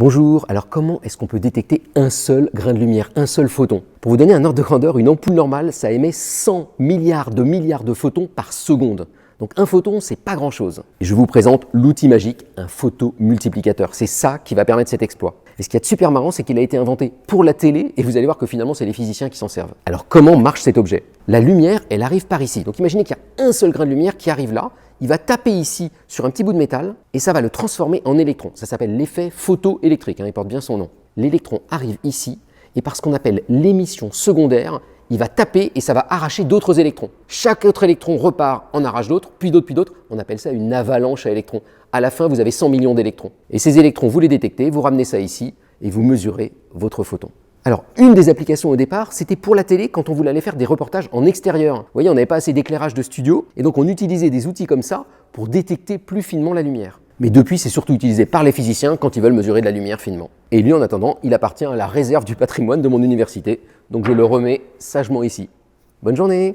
Bonjour, alors comment est-ce qu'on peut détecter un seul grain de lumière, un seul photon? Pour vous donner un ordre de grandeur, une ampoule normale, ça émet 100 milliards de photons par seconde. Donc un photon, c'est pas grand-chose. Et je vous présente l'outil magique, un photomultiplicateur. C'est ça qui va permettre cet exploit. Et ce qui est de super marrant, c'est qu'il a été inventé pour la télé et vous allez voir que finalement, c'est les physiciens qui s'en servent. Alors comment marche cet objet? La lumière, elle arrive par ici. Donc imaginez qu'il y a un seul grain de lumière qui arrive là. Il va taper ici sur un petit bout de métal et ça va le transformer en électron. Ça s'appelle l'effet photoélectrique, il porte bien son nom. L'électron arrive ici et par ce qu'on appelle l'émission secondaire, il va taper et ça va arracher d'autres électrons. Chaque autre électron repart, en arrache d'autres, puis d'autres. On appelle ça une avalanche à électrons. À la fin, vous avez 100 millions d'électrons. Et ces électrons, vous les détectez, vous ramenez ça ici et vous mesurez votre photon. Alors, une des applications au départ, c'était pour la télé quand on voulait aller faire des reportages en extérieur. Vous voyez, on n'avait pas assez d'éclairage de studio et donc on utilisait des outils comme ça pour détecter plus finement la lumière. Mais depuis, c'est surtout utilisé par les physiciens quand ils veulent mesurer de la lumière finement. Et lui, en attendant, il appartient à la réserve du patrimoine de mon université, donc je le remets sagement ici. Bonne journée!